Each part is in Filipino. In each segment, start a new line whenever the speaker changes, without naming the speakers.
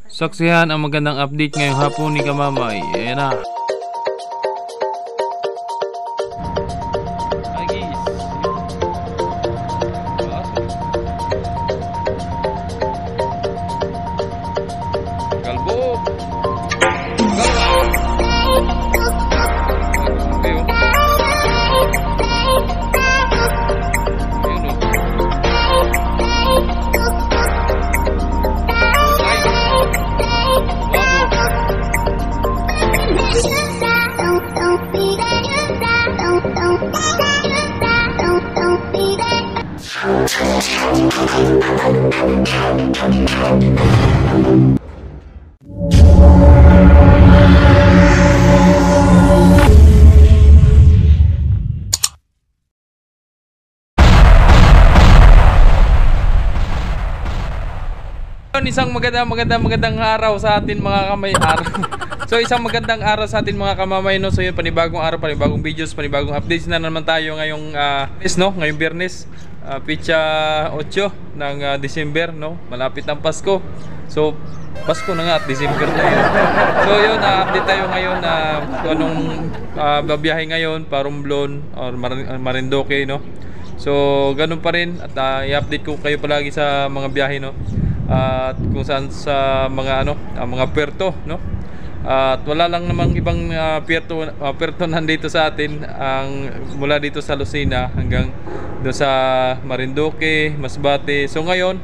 Saksihan ang magandang update ngayong hapon ni Kamamay. Ayan na. Hi guys. Kalbo. Isang magandang araw sa atin mga kamay araw. So isang magandang araw sa atin mga kamamay, no. So yun, panibagong araw, panibagong videos, panibagong updates na naman tayo ngayong ngayong Biyernes, pitsa 8 ng December, no. Malapit ang Pasko. So Pasko na nga at December na yun. So yun, update tayo ngayon na kung anong babiyahe ngayon para Romblon or Marinduque, no. So ganun pa rin at i-update ko kayo palagi sa mga biyahe, no. At kung saan sa mga mga puerto, no. At wala lang namang ibang puerto nandito sa atin, ang mula dito sa Lucena hanggang do sa Marinduque, Masbate. So ngayon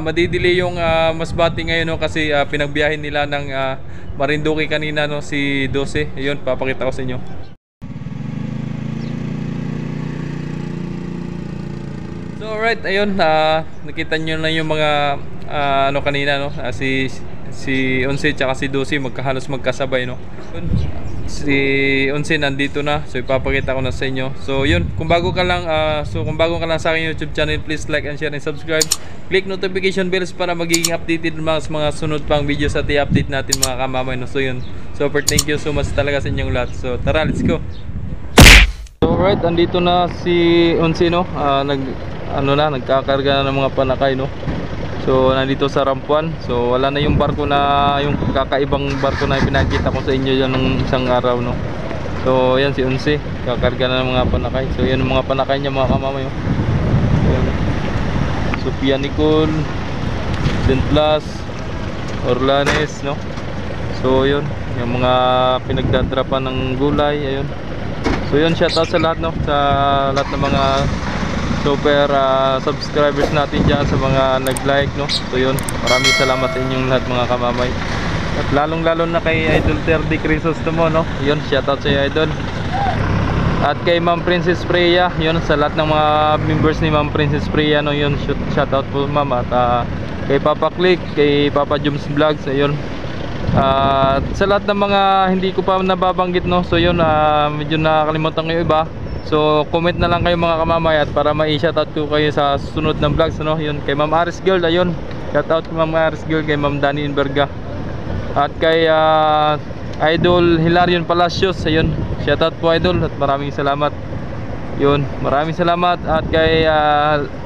madidili yung Masbate ngayon, no, kasi pinagbiyahin nila ng Marinduque kanina, no, si 12. Ayun, papakita ko sa inyo. So alright, ayun, nakita nyo na yung mga kanina, no, si 11 tsaka si 12 halos magkasabay, no. Si 11 nandito na, so ipapakita ko na sa inyo. So yun, kung bago ka lang sa aking YouTube channel, please like and share and subscribe. Click notification bells para magiging updated mga sunod pang videos at i-update natin mga kamamay, no. So yun, super thank you so much talaga sa inyong lahat. So tara, let's go. So alright, andito na si 11, no. Nagkakarga na ng mga panakay, no. So nandito sa Rampuan. So wala na yung barko na, yung kakaibang barko na pinakita ko sa inyo yan ng isang araw, no. So yan si 11, kakarga na ng mga panakay. So yan ang mga panakay niya mga kamamay, no. Sophia Nicole, St. Blas, Orlanes, no. So yun, yung mga pinagdadrapan ng gulay, ayun. So yun, shoutout sa lahat, no, sa lahat ng mga super subscribers natin dyan, sa mga nag-like, no. So yun, maraming salamat sa inyong lahat mga kamamay. At lalong lalo na kay Idol Terdy Crisostomo, no. Yun, shoutout sa iyo, Idol. At kay Ma'am Princess Freya, yun, sa lahat ng mga members ni Ma'am Princess Freya, no. Yun, shoutout po ma'am. At kay Papa Click, kay Papa Jums Vlogs, ayun. At sa lahat ng mga hindi ko pa nababanggit, no. So yun, medyo nakakalimutan ko yung iba. So comment na lang kayo mga kamamay at para ma-shoutout ko kayo sa susunod ng vlogs, no. Yun, kay Ma'am Aris Girl, ayun, shoutout kay Ma'am Aris Girl, kay Ma'am Dani Inverga. At kay Idol Hilarion Palacios, ayun, shoutout po Idol at maraming salamat. Yun, maraming salamat. At kay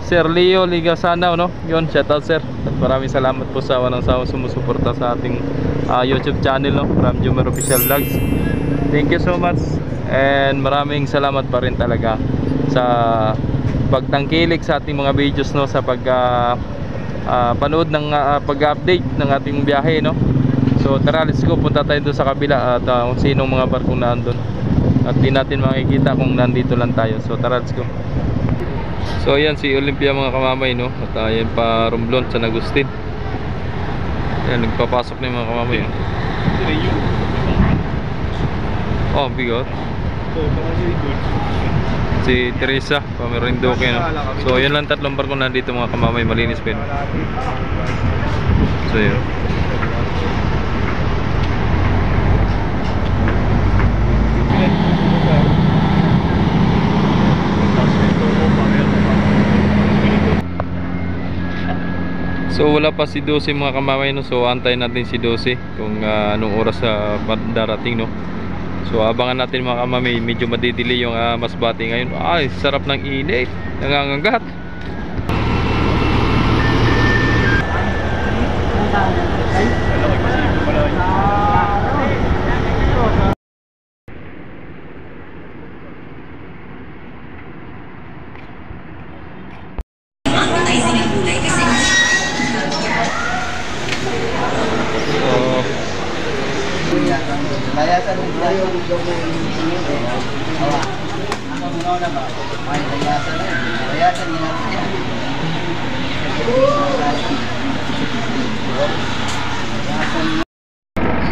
Sir Leo Ligasanaw, no. Yun, shoutout sir. At maraming salamat po sa walang sawang sumusuporta sa ating YouTube channel, no, from Jumer Official Vlogs. Thank you so much. And maraming salamat pa rin talaga sa pagtangkilik sa ating mga videos, no, sa panood ng pag-update ng ating biyahe, no. So tara, let's go, punta tayo doon sa kabila at kung sinong mga barkong naandun. At di natin makikita kung nandito lang tayo. So tara, let's go. So ayan si Olympia mga kamamay, no. At ayan pa Romblon, San Agustin. Ayan, nagpapasok na yung mga kamamay, no. Oh, bigot. Si Teresa, Marinduque, no. So yun lang, tatlong barko nandito mga kamamay, malinis pa yun. So yun. So wala pa si 12 mga kamamay, no. So antayin natin si 12 kung anong oras darating, no. So abangan natin mga kamamay, medyo madidili yung Masbate ngayon. Ay, sarap ng init, nangangagat.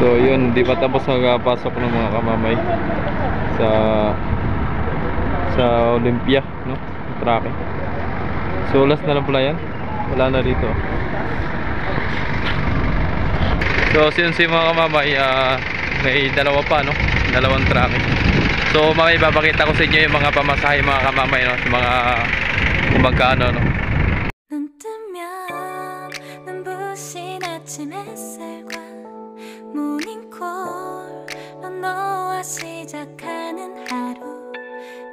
So yun, di pa tapos magpasok ng mga kamamay sa Olympia, no? Tracking. So last na lang pala yan. Wala na dito. So since mga kamamay, may dalawa pa, no? Dalawang tracking. So makipapakita ko sa inyo yung mga pamasahe mga kamamay, no? Sa mga kung magkano, no?
시작하는 하루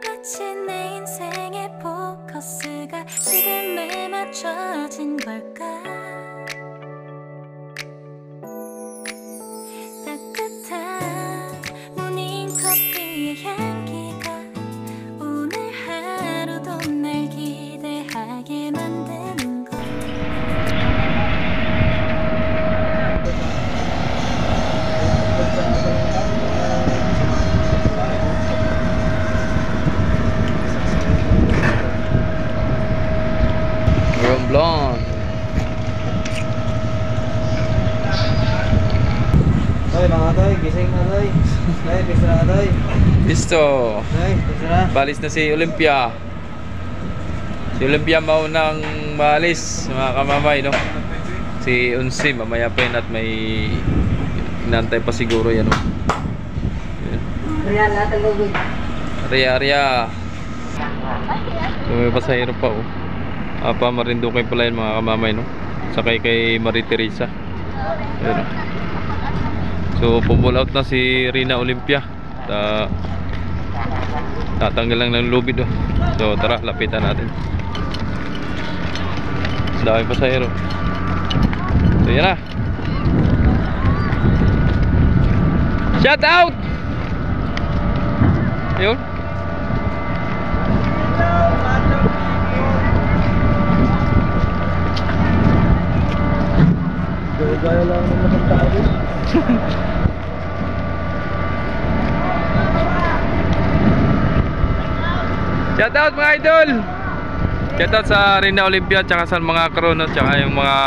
마치 내 인생의 포커스가 지금에 맞춰진 걸까 따뜻한 모닝커피의 향기가 오늘 하루도 날 기대하게 만드는 걸
Blonde.
Toy, mga toy, gising na toy. Toy, bisa na toy.
Listo.
Toy, bisa na.
Balis na si Olympia. Si Olympia maunang balis mga kamamay, no? Si Unsi mamaya pa yun at may inantay pa siguro yan, no?
Riyan, lahat ang lubid.
Ria. So may pasahero pa, oh. Pa Marinduque pala yun mga kamamay, no? Sakay kay Marie Teresa. Ayun, no? So pull out na si Rina Olympia. Tatanggal lang ng lubid, oh. So tara, lapitan natin. Dami pasahero. So yan na. Shout out! Ayun.
Gaya lang naman ng tao.
Shoutout mga idol! Shoutout sa Rina Olympia tsaka sa mga crew, no? Tsaka yung mga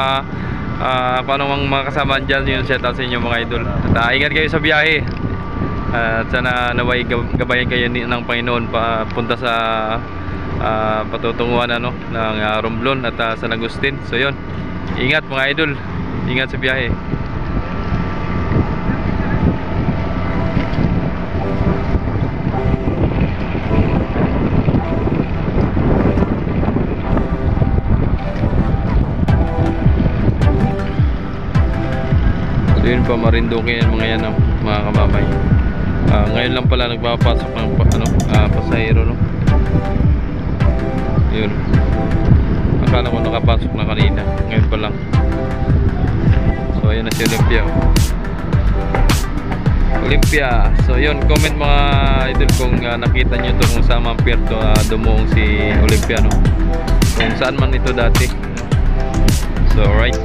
paano mga kasama dyan, yun shoutout sa inyo mga idol. At ingat kayo sa biyahe. At sana naway gabayan kayo ng Panginoon papunta sa patutunguhan, ano, ng Romblon at San Agustin. So yun, ingat mga idol. Ingat sa biyahe. So yun pa, Marinduque yan mga yan, no? Mga kamamay. Ngayon lang pala nagpapasok ng pasahero, no? Yun. Akala ko nakapasok na kanina. Ngayon pa lang. So ayun na si Olympia. So yun, comment mga idol kung nakita nyo ito, kung saan man Puerto dumuong si Olympia, no? Kung saan man ito dati. So alright.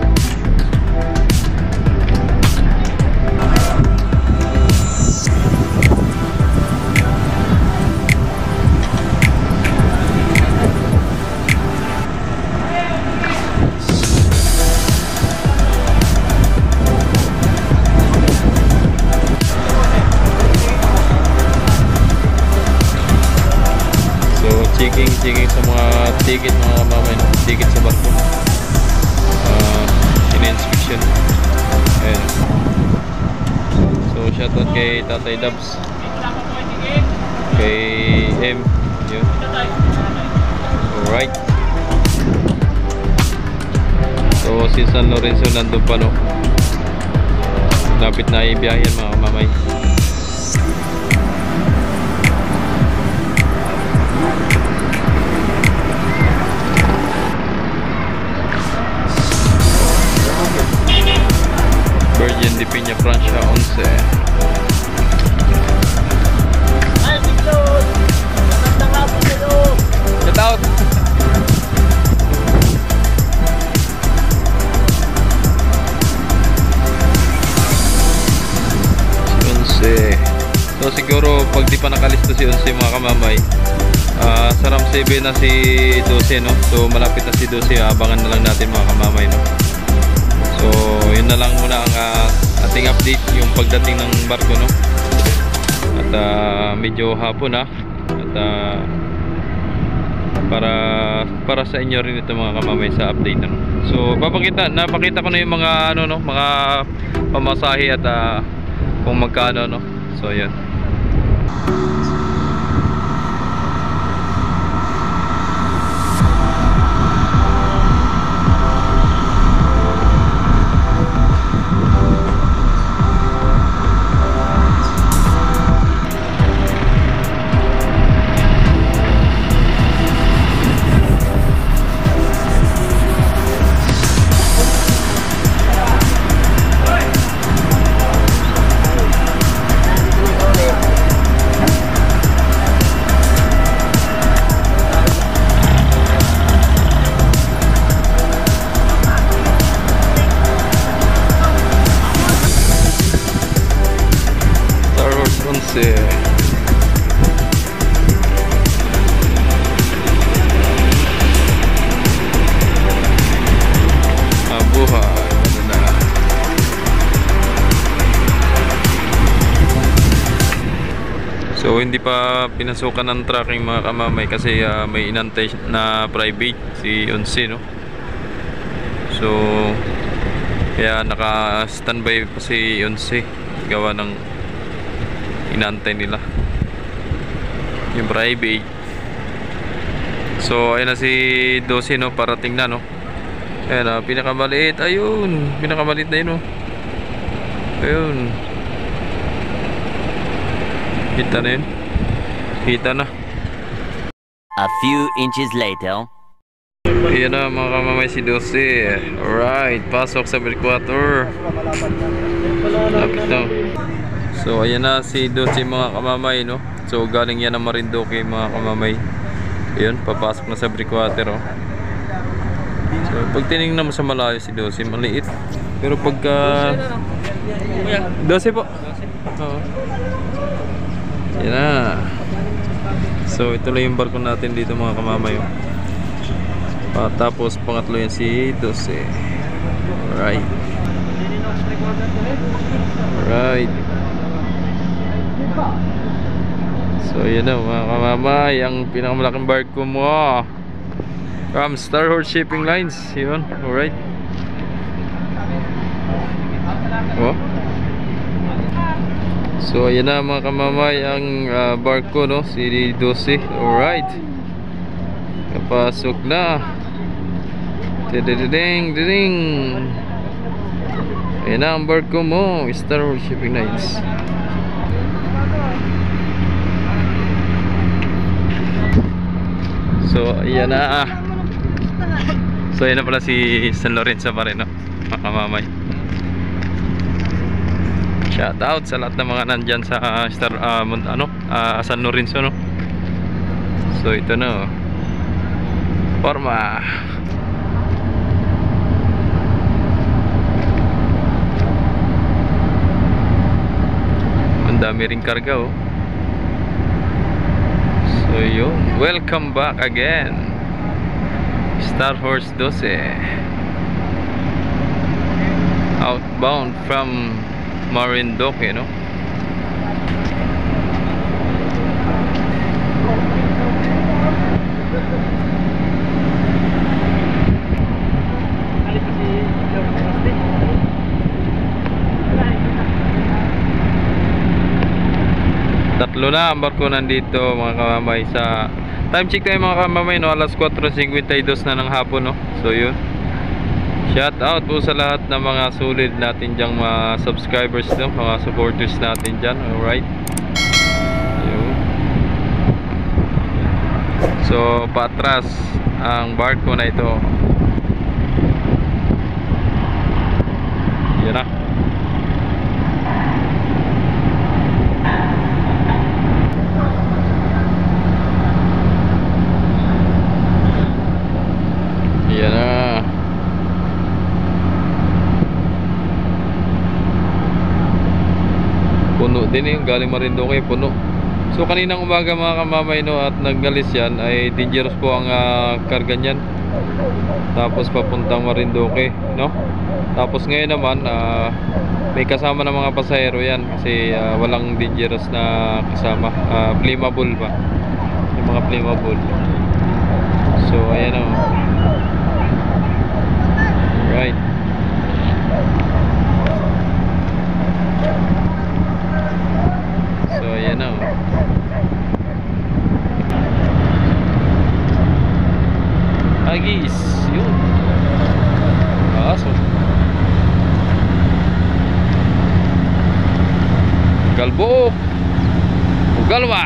Checking sa mga ticket mga mamay, ticket sa barko. In-inspection. Ayan. So shoutout kay Tatay Dubs, kay M. Yun. Alright. So si San Lorenzo nandun pa, no? Lapit na ibiyahin mga mamay. Virgin de Piña Francia 11. Get out! So siguro pag di pa nakalisto si 11 mga kamamay, sa RAM 7 na si 12, no? So malapit na si 12, abangan na lang natin mga kamamay, no? So yun na lang muna ang ating konting update yung pagdating ng barko, no? At medyo hapon na. At para sa inyo rin ito mga kamamay sa update, ano? So napakita ko na yung mga mga pamasahe at kung magkano, no? So yun. So hindi pa pinasukan ng tracking mga kamamay kasi may inantay na private si Onsi, no? So kaya naka standby pa si Onsi gawa ng inantay nila yung private. So ayun na si 12, no? Parating na, no? Ayan, pinakamaliit, ayun, pinakamaliit na yun, no? Ayun, kita na yun. Kita na.
A few inches later.
Ayan na mga kamamay si 12. Alright, pasok sa breakwater. Lapit na. So ayan na si 12 mga kamamay, no? So galing yan ng Marinduque mga kamamay. Ayan, papasok na sa breakwater, oh. So pag tinignan mo sa malayo si 12, maliit. Pero pagka 12 po. Oo. Yan na. So ito lang yung barko natin dito mga kamamay, oh. Tapos pangatlo yan si 12. Alright. Alright. So yan na mga kamamay, ang pinakamalaking barko mo from Star Horse Shipping Lines. Yun. Alright. Oh. So ayan na mga kamamay ang barko, no? Si 12. Alright. Kapasok na. Ding ding. Ayan na ang barko mo, Star Horse Shipping Lines. So ayan na. So ayan na pala si San Lorenzo pa rin, no? Mga kamamay. Shout out sa lahat ng mga nandyan sa San Lorenzo, no? So ito na, oh. Forma. Ang dami ring karga, oh. So yun, welcome back again, Star Horse 12, outbound from Marinduque, no? Tatlo na ang barko nandito mga kamamay. Sa time check tayo mga kamamay, no? Alas 4:52 na ng hapon, no? So yun, shout out po sa lahat ng mga solid natin dyang mga subscribers, no? Mga supporters natin dyan. Alright. Yun. So patras ang barko na ito. Yan na. Yan na. Puno din, eh. Galing Marinduque, puno. So kaninang umaga mga kamamay, no, at naggalis yan, ay dangerous po ang karga niyan. tapos papuntang Marinduque, no? Tapos ngayon naman may kasama ng mga pasahero yan kasi walang dangerous na kasama, flammable ba, yung mga flammable. So ayan o. Right. So ayan o. Agis, yun. Aso. Galbo. Galwa.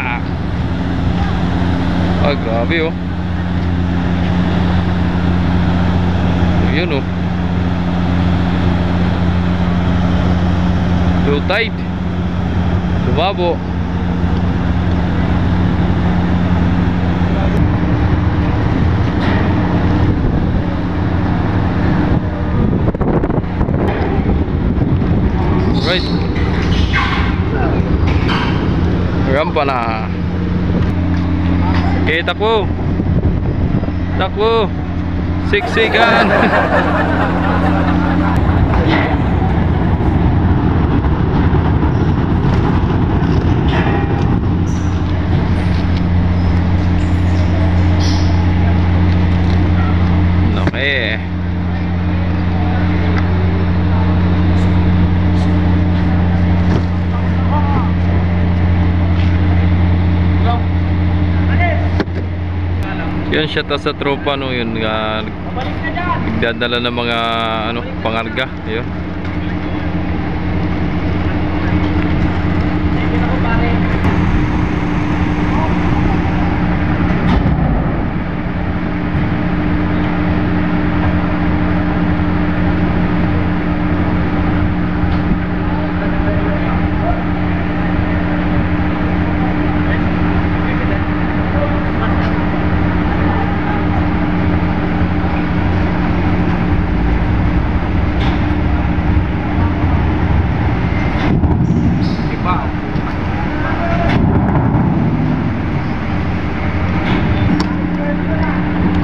Ah, grabe oh. Yun oh. Low tide. Lumabo. Right. Rampa na. Okay, takbo. Takbo. Siksikan. Okay. Yan siya ta sa tropa no, yun nagdadala ng mga ano pangarga, yun.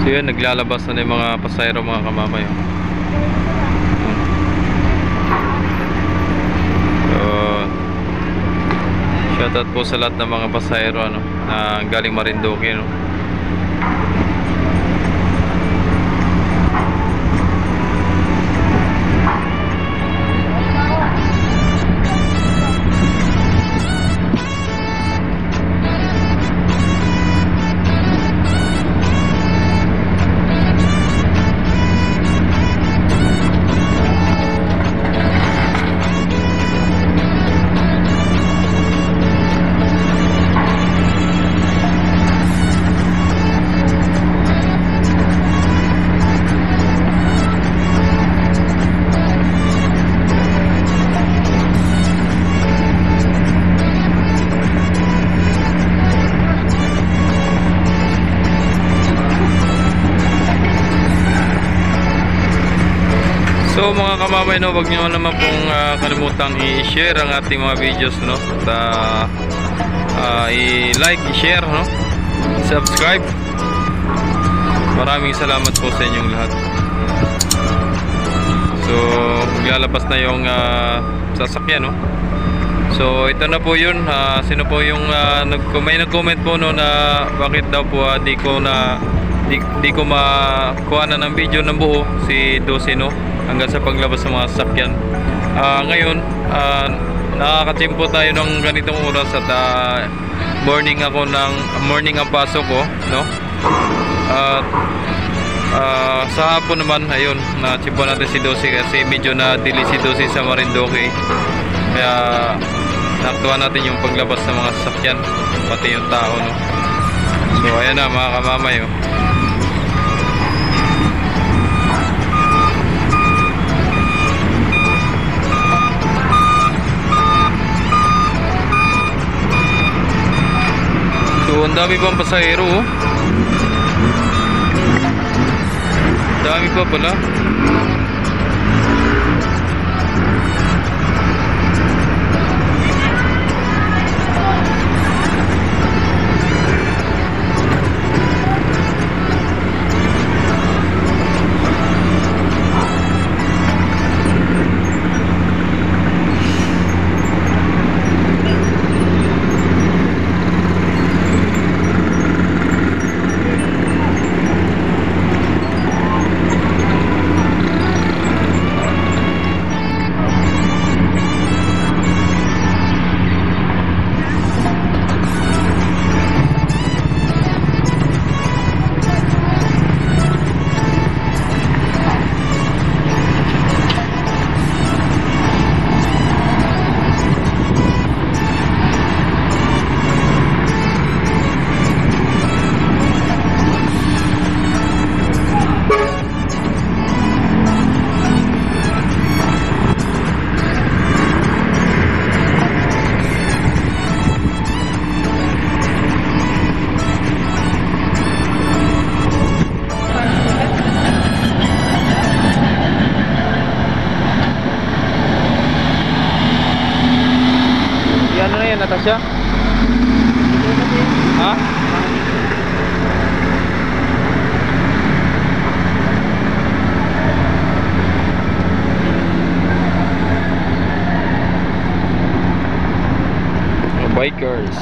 So yun, naglalabas na yung mga pasahero, mga kamamay. So shoutout po sa lahat ng mga pasahero ano, na galing Marinduque, no? So mga kamamay, no, wag nyo naman pong kalimutang i-share ang ating mga videos, no, at i-like, i-share, no, subscribe. Maraming salamat po sa inyong lahat. So maglalabas na yung sasakyan, no. So ito na po yun. Sino po yung may nag-comment po, no, na bakit daw po di ko makuha na ng video ng buo si Dosi, no, hanggang sa paglabas ng mga sasakyan. Ngayon nakakatsimpo tayo ng ganitong oras at morning ang pasok ko, no. Sa hapon naman, ayun, natsimpo natin si Dosi kasi medyo na-delay si Dosi sa Marinduque, kaya nakatuwa natin yung paglabas ng mga sasakyan pati yung tao, no. So ayan na mga kamamay, oh. So ang dami pang pasahero, oh. Dami pa pala. Natasha? Ha? Mga bikers.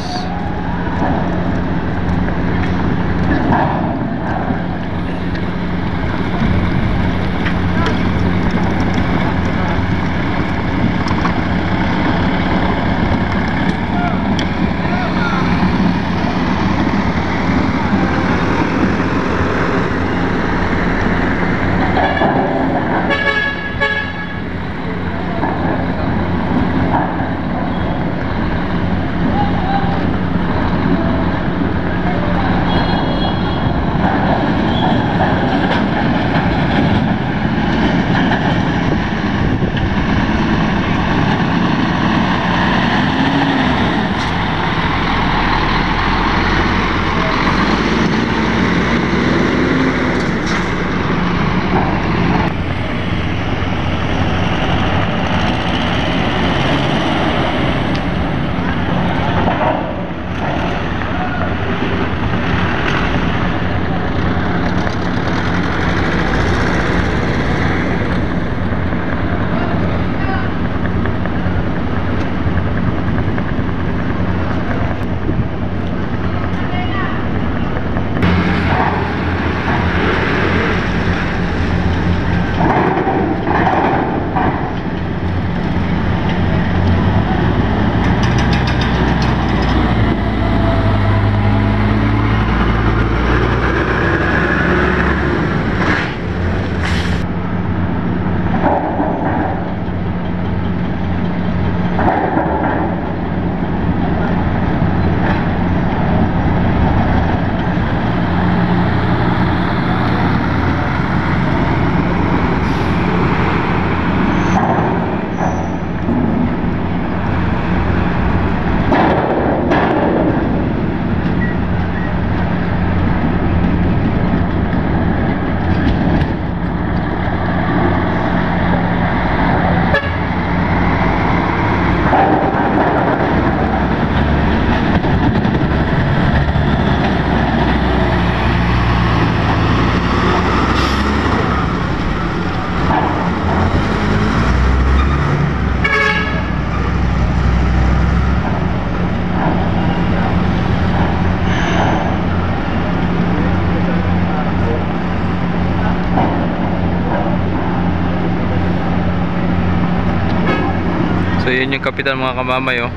So yun yung kapitan mga kamamay, oh.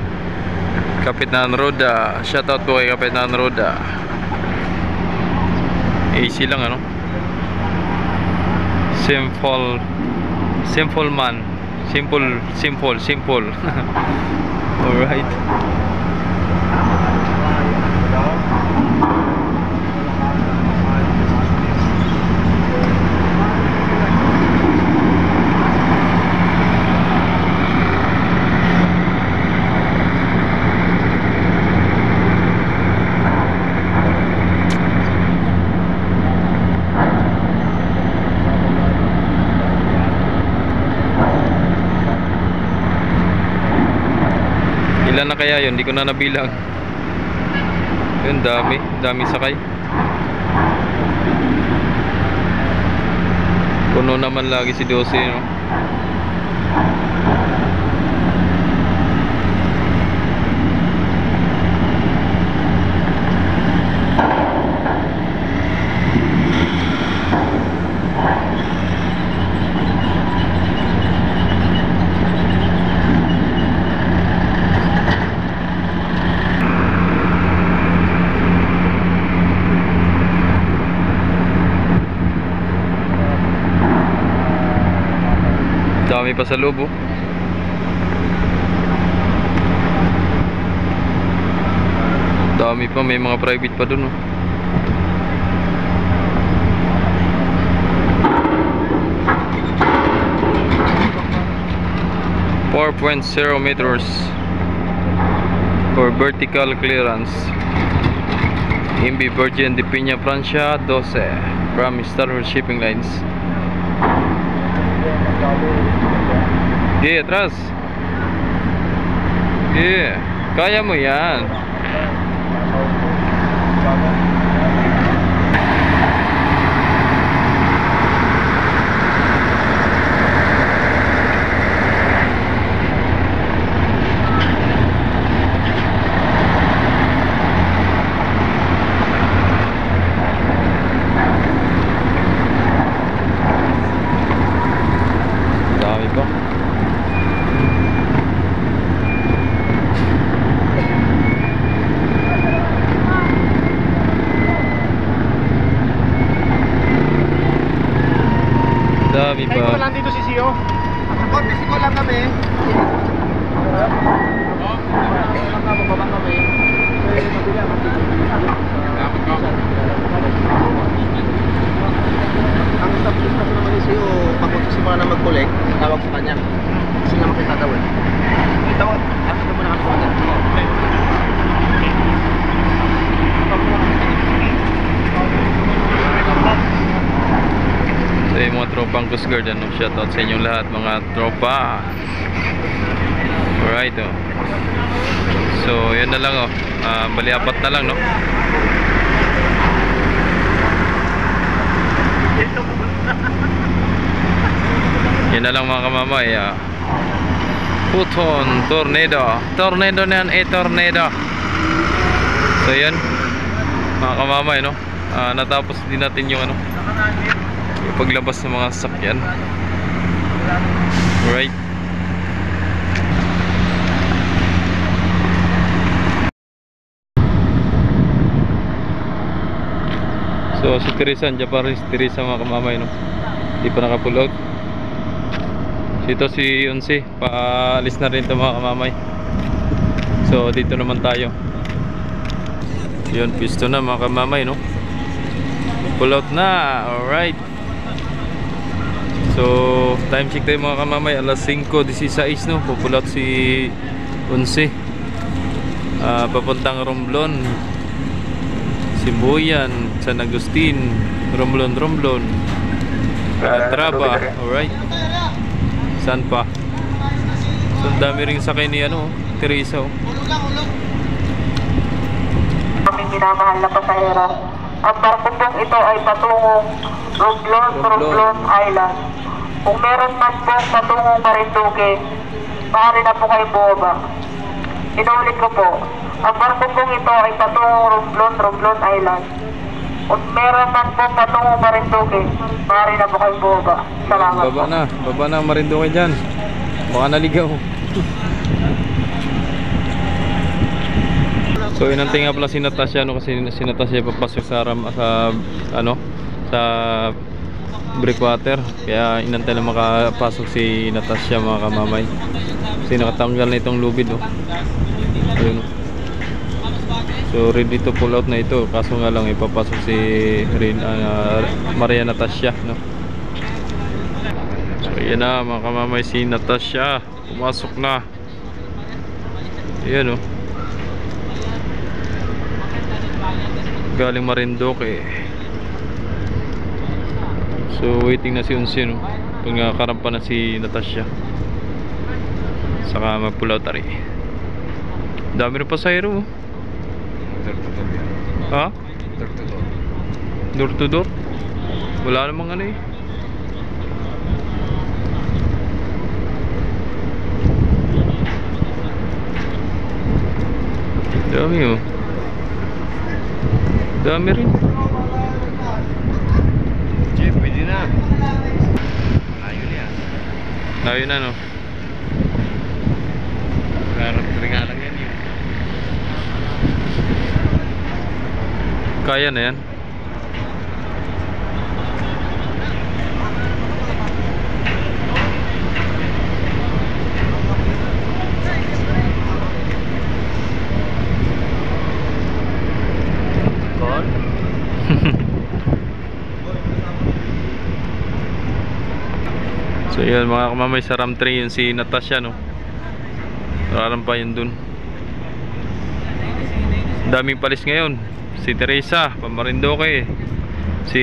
Kapitan Roda. Shoutout po kay Kapitan Roda. AC lang, ano. Simple man. Simple. Alright. Ilan na kaya yun? Hindi ko na nabilang. Yun, dami sakay. Puno naman lagi si 12, no? Dami pa sa loob, oh. Dami pa, may mga private pa dun, oh. .0 meters for vertical clearance. Imbi Virgin de Piña, Francia 12 from Star Shipping Lines. Yeah, atrás. Yeah. Kaya mo yan. Dami pa. Dami
Ay, ko
pa.
lang dito si Sio. Konti ko lang kami. Bababa kami. Ang stop naman ni Sio, pagod si mga na mag-collect, tawag sa kanya. Kasi nga makita daw eh. Tawag, ako na muna kami sa kanya.
So yung mga tropang Coast Guard, ano, shoutout sa inyong lahat mga tropa. Alright, oh. So yun na lang, oh. Bali apat na lang, no? Yun na lang mga kamamay, Puton, tornado. Tornado na yan, tornado. So yun, mga kamamay, no? Natapos din natin yung ano, yung paglabas ng mga sasakyan. Alright. So si Teresa, andyan pa rin si Teresa mga kamamay, no? Hindi pa nakapull out. Dito si Unsi, paalis na rin ito mga kamamay. So dito naman tayo. Yun, pisto na mga kamamay, no? Pull out na, alright. So time check tayo mga kamamay, alas 5:16, no? Pull out si Unsi, papuntang Romblon, Simboyan, San Agustin, Romblon, Traba, alright. Saan pa? So ang dami ring sakay ni ano, Teresa, oh.
Aming minamahal na pasahero. Ang barko pong ito ay patungong Romblon Island. Kung meron man pong patungong Marinduque, maaari na po kayo bumaba. Inuulit ko po, ang barko pong ito ay patungong Romblon Island. Kung meron man pong patungong Marinduque, maaari na po kayo bumaba. Salamat po.
Baba na ang Marinduque dyan. Baka naligaw. So inantay nga pala si Natasha, no, kasi si Natasha papasok sa sa breakwater, kaya inantay na makapasok si Natasha mga kamamay. Kasi nakatanggal na itong lubid, no. Ayun, no. So ready to pull out na ito, kaso nga lang ipapasok si Maria Natasha, no. So ayan na mga kamamay, si Natasha pumasok na. Ayan, no. Galing Marinduque. So waiting na si Unsi, no? Pag nakarampa na si Natasha, saka mag-pull out tari. Dami rin pasahero, oh. Ha? Door to door? Wala namang ano, eh. Dami, oh. Dami rin.
Jeff, pwede na. Ayun yan.
Layo na, no?
Karaptri nga lang yan yun.
Kaya na yan. So yun mga kamamay, sa Ram 3 yun si Natasha, no? Nararampa yun dun. Daming palis ngayon. Si Teresa, Pamarinduque. Si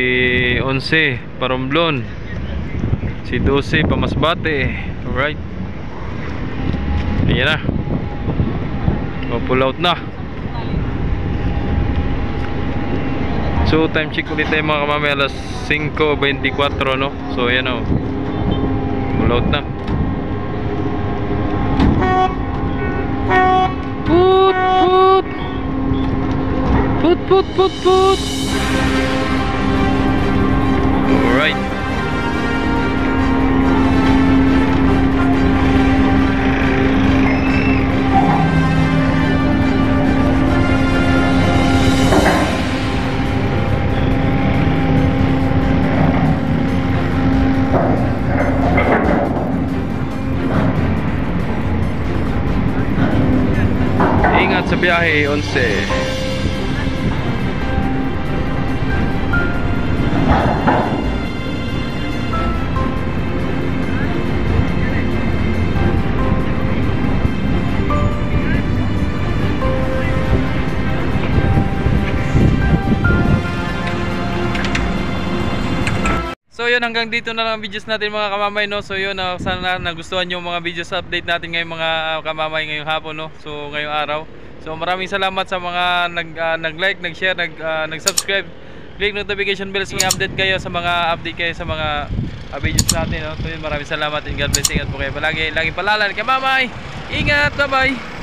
11, Paromblon. Si 12, Pamasbate. Alright. Ayan na. pull out na. So time check ulit tayo mga kamamay, alas 5:24 no. So ayan o, pull out na. Put. Alright. Ingat sa biyahe, 11. So yun, hanggang dito na lang ang videos natin mga kamamay no. So yun, sana nagustuhan nyo mga videos update natin ngayong mga kamamay ngayong hapon no. So ngayong araw. So maraming salamat sa mga nag-like, nag-share, nag-subscribe. Click notification bell so update kayo sa mga update kayo sa mga videos natin no. So yun, maraming salamat and God bless. Ingat po kayo palagi. Laging paalala kamamay. Ingat, bye bye.